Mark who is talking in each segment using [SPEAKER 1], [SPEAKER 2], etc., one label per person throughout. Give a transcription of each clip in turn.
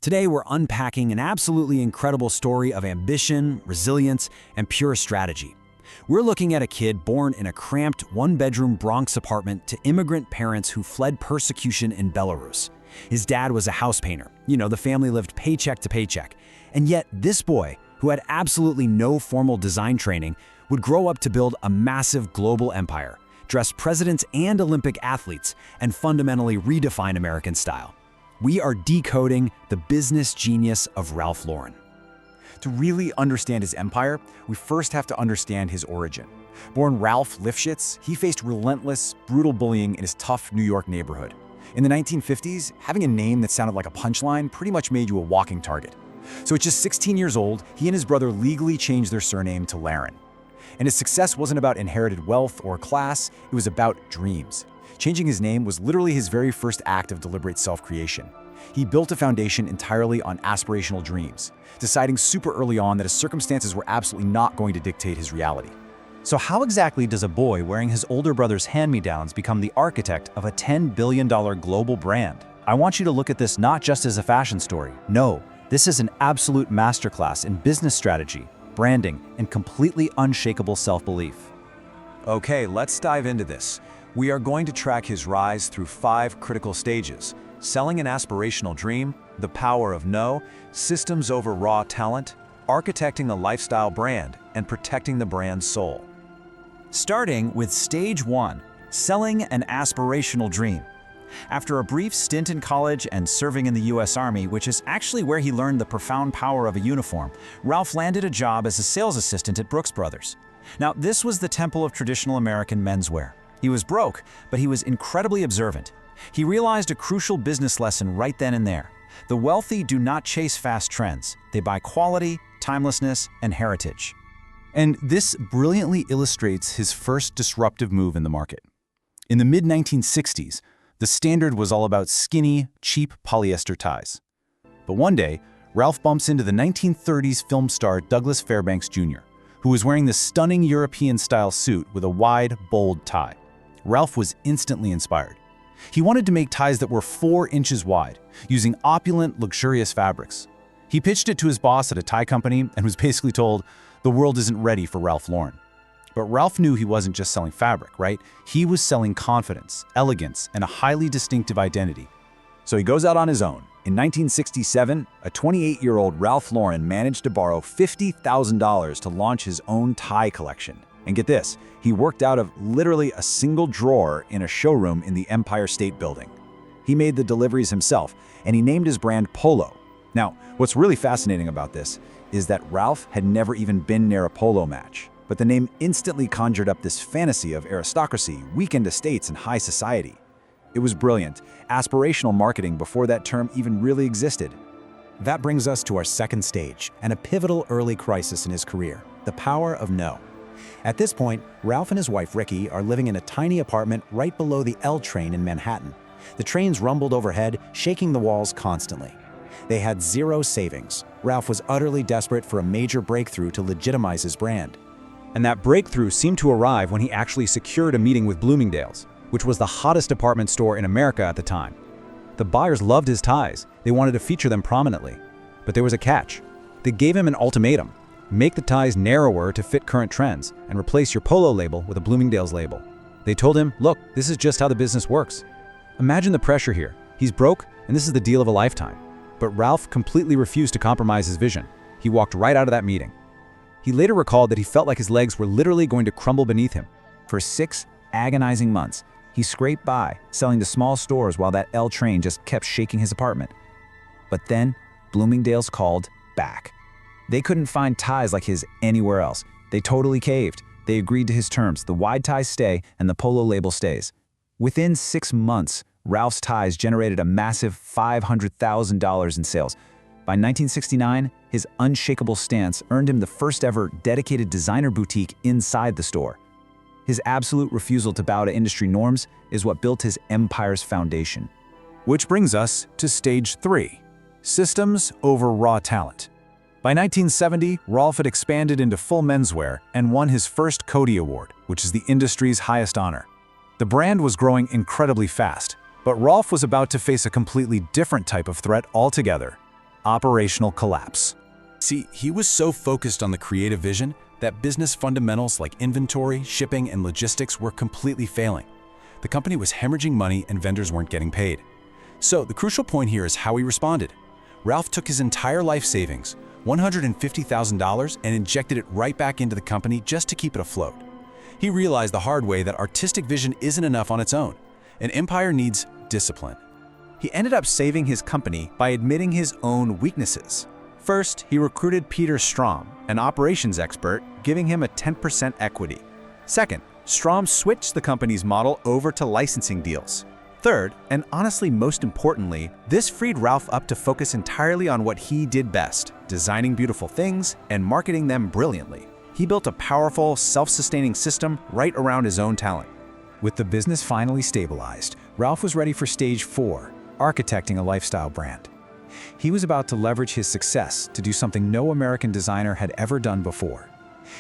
[SPEAKER 1] Today, we're unpacking an absolutely incredible story of ambition, resilience, and pure strategy. We're looking at a kid born in a cramped, one-bedroom Bronx apartment to immigrant parents who fled persecution in Belarus. His dad was a house painter. The family lived paycheck to paycheck. And yet, this boy, who had absolutely no formal design training, would grow up to build a massive global empire, dress presidents and Olympic athletes, and fundamentally redefine American style. We are decoding the business genius of Ralph Lauren.
[SPEAKER 2] To really understand his empire, we first have to understand his origin. Born Ralph Lifshitz, he faced relentless, brutal bullying in his tough New York neighborhood. In the 1950s, having a name that sounded like a punchline pretty much made you a walking target. So at just 16 years old, he and his brother legally changed their surname to Lauren. And his success wasn't about inherited wealth or class, it was about dreams. Changing his name was literally his very first act of deliberate self-creation. He built a foundation entirely on aspirational dreams, deciding super early on that his circumstances were absolutely not going to dictate his reality.
[SPEAKER 3] So how exactly does a boy wearing his older brother's hand-me-downs become the architect of a $10 billion global brand? I want you to look at this not just as a fashion story. No, this is an absolute masterclass in business strategy, branding, and completely unshakable self-belief.
[SPEAKER 4] Okay, let's dive into this. We are going to track his rise through 5 critical stages: selling an aspirational dream, the power of no, systems over raw talent, architecting a lifestyle brand, and protecting the brand's soul.
[SPEAKER 3] Starting with stage 1, selling an aspirational dream. After a brief stint in college and serving in the U.S. Army, which is actually where he learned the profound power of a uniform, Ralph landed a job as a sales assistant at Brooks Brothers. Now, this was the temple of traditional American menswear. He was broke, but he was incredibly observant. He realized a crucial business lesson right then and there. The wealthy do not chase fast trends. They buy quality, timelessness, and heritage.
[SPEAKER 2] And this brilliantly illustrates his first disruptive move in the market. In the mid-1960s, the standard was all about skinny, cheap polyester ties. But one day, Ralph bumps into the 1930s film star Douglas Fairbanks Jr., who was wearing this stunning European-style suit with a wide, bold tie. Ralph was instantly inspired. He wanted to make ties that were 4 inches wide, using opulent, luxurious fabrics. He pitched it to his boss at a tie company and was basically told, the world isn't ready for Ralph Lauren. But Ralph knew he wasn't just selling fabric, right? He was selling confidence, elegance, and a highly distinctive identity.
[SPEAKER 4] So he goes out on his own. In 1967, a 28-year-old Ralph Lauren managed to borrow $50,000 to launch his own tie collection. And get this, he worked out of literally a single drawer in a showroom in the Empire State Building. He made the deliveries himself, and he named his brand Polo. Now, what's really fascinating about this is that Ralph had never even been near a polo match, but the name instantly conjured up this fantasy of aristocracy, weekend estates, and high society. It was brilliant, aspirational marketing before that term even really existed.
[SPEAKER 1] That brings us to our second stage, and a pivotal early crisis in his career: the power of no. At this point, Ralph and his wife Ricky are living in a tiny apartment right below the L train in Manhattan. The trains rumbled overhead, shaking the walls constantly. They had zero savings. Ralph was utterly desperate for a major breakthrough to legitimize his brand. And that breakthrough seemed to arrive when he actually secured a meeting with Bloomingdale's, which was the hottest department store in America at the time. The buyers loved his ties. They wanted to feature them prominently. But there was a catch. They gave him an ultimatum: make the ties narrower to fit current trends and replace your Polo label with a Bloomingdale's label. They told him, look, this is just how the business works. Imagine the pressure here. He's broke, and this is the deal of a lifetime. But Ralph completely refused to compromise his vision. He walked right out of that meeting. He later recalled that he felt like his legs were literally going to crumble beneath him. For 6 agonizing months, he scraped by, selling to small stores while that L train just kept shaking his apartment. But then, Bloomingdale's called back. They couldn't find ties like his anywhere else. They totally caved. They agreed to his terms: the wide ties stay and the Polo label stays. Within 6 months, Ralph's ties generated a massive $500,000 in sales. By 1969, his unshakable stance earned him the first ever dedicated designer boutique inside the store. His absolute refusal to bow to industry norms is what built his empire's foundation.
[SPEAKER 4] Which brings us to stage 3, systems over raw talent. By 1970, Ralph had expanded into full menswear and won his first Coty Award, which is the industry's highest honor. The brand was growing incredibly fast, but Ralph was about to face a completely different type of threat altogether:
[SPEAKER 1] operational collapse.
[SPEAKER 2] See, he was so focused on the creative vision that business fundamentals like inventory, shipping, and logistics were completely failing. The company was hemorrhaging money and vendors weren't getting paid. So the crucial point here is how he responded. Ralph took his entire life savings, $150,000, and injected it right back into the company just to keep it afloat. He realized the hard way that artistic vision isn't enough on its own. An empire needs discipline.
[SPEAKER 1] He ended up saving his company by admitting his own weaknesses. First, he recruited Peter Strom, an operations expert, giving him a 10% equity. Second, Strom switched the company's model over to licensing deals. Third, and honestly most importantly, this freed Ralph up to focus entirely on what he did best, designing beautiful things and marketing them brilliantly. He built a powerful, self-sustaining system right around his own talent. With the business finally stabilized, Ralph was ready for stage 4, architecting a lifestyle brand. He was about to leverage his success to do something no American designer had ever done before.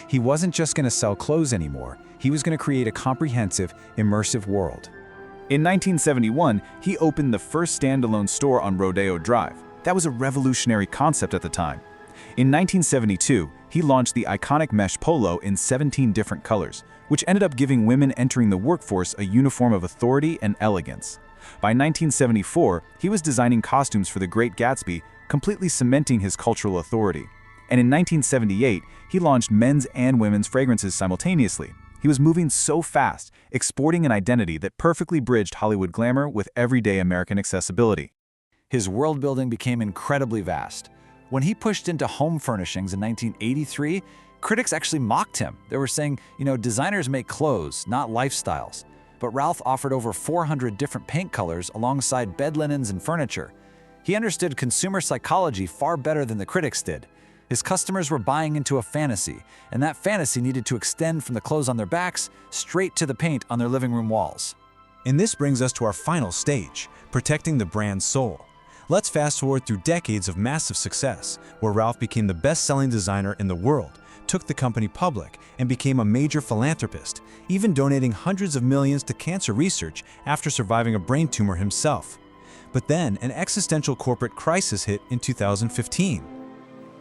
[SPEAKER 1] He wasn't just going to sell clothes anymore, he was going to create a comprehensive, immersive world. In 1971, he opened the first standalone store on Rodeo Drive. That was a revolutionary concept at the time. In 1972, he launched the iconic mesh polo in 17 different colors, which ended up giving women entering the workforce a uniform of authority and elegance. By 1974, he was designing costumes for The Great Gatsby, completely cementing his cultural authority. And in 1978, he launched men's and women's fragrances simultaneously. He was moving so fast, exporting an identity that perfectly bridged Hollywood glamour with everyday American accessibility.
[SPEAKER 3] His world building became incredibly vast. When he pushed into home furnishings in 1983, critics actually mocked him. They were saying, designers make clothes, not lifestyles. But Ralph offered over 400 different paint colors alongside bed linens and furniture. He understood consumer psychology far better than the critics did. His customers were buying into a fantasy, and that fantasy needed to extend from the clothes on their backs straight to the paint on their living room walls.
[SPEAKER 1] And this brings us to our final stage, protecting the brand's soul. Let's fast forward through decades of massive success, where Ralph became the best-selling designer in the world, took the company public, and became a major philanthropist, even donating hundreds of millions to cancer research after surviving a brain tumor himself. But then, an existential corporate crisis hit in 2015.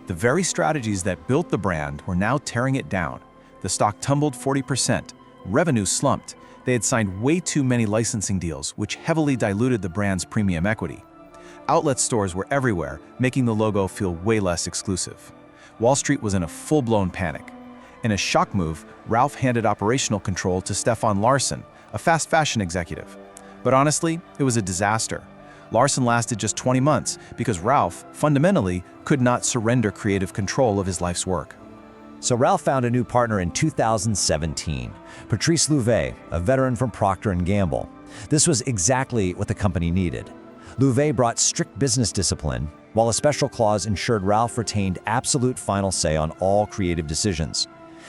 [SPEAKER 2] The very strategies that built the brand were now tearing it down. The stock tumbled 40%, revenue slumped. They had signed way too many licensing deals, which heavily diluted the brand's premium equity. Outlet stores were everywhere, making the logo feel way less exclusive. Wall Street was in a full-blown panic. In a shock move, Ralph handed operational control to Stefan Larsson, a fast fashion executive. But honestly, it was a disaster. Larsson lasted just 20 months because Ralph, fundamentally, could not surrender creative control of his life's work.
[SPEAKER 5] So Ralph found a new partner in 2017, Patrice Louvet, a veteran from Procter & Gamble. This was exactly what the company needed. Louvet brought strict business discipline, while a special clause ensured Ralph retained absolute final say on all creative decisions.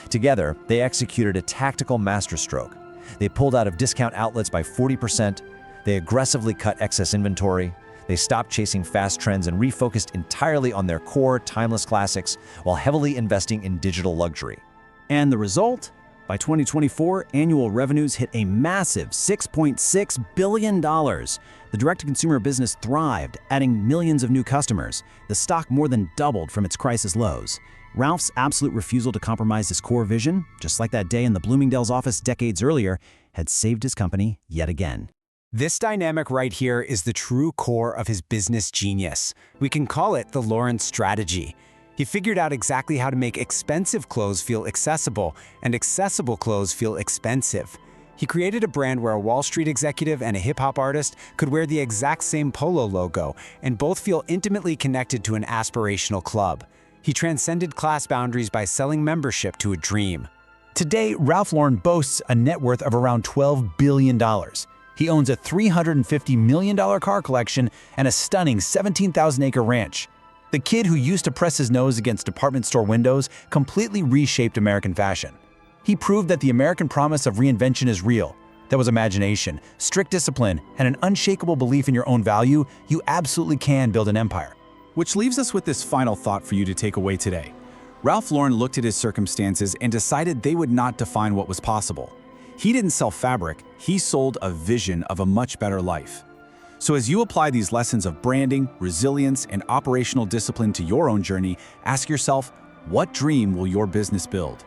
[SPEAKER 5] Together, they executed a tactical masterstroke. They pulled out of discount outlets by 40%, they aggressively cut excess inventory, they stopped chasing fast trends and refocused entirely on their core, timeless classics, while heavily investing in digital luxury.
[SPEAKER 6] And the result? By 2024, annual revenues hit a massive $6.6 billion. The direct-to-consumer business thrived, adding millions of new customers. The stock more than doubled from its crisis lows. Ralph's absolute refusal to compromise his core vision, just like that day in the Bloomingdale's office decades earlier, had saved his company yet again.
[SPEAKER 1] This dynamic right here is the true core of his business genius. We can call it the Lawrence strategy. He figured out exactly how to make expensive clothes feel accessible and accessible clothes feel expensive. He created a brand where a Wall Street executive and a hip-hop artist could wear the exact same polo logo and both feel intimately connected to an aspirational club. He transcended class boundaries by selling membership to a dream. Today, Ralph Lauren boasts a net worth of around $12 billion. He owns a $350 million car collection and a stunning 17,000-acre ranch. The kid who used to press his nose against department store windows completely reshaped American fashion. He proved that the American promise of reinvention is real. That was imagination, strict discipline, and an unshakable belief in your own value. You absolutely can build an empire. Which leaves us with this final thought for you to take away today. Ralph Lauren looked at his circumstances and decided they would not define what was possible. He didn't sell fabric, he sold a vision of a much better life.
[SPEAKER 2] So as you apply these lessons of branding, resilience, and operational discipline to your own journey, ask yourself, what dream will your business build?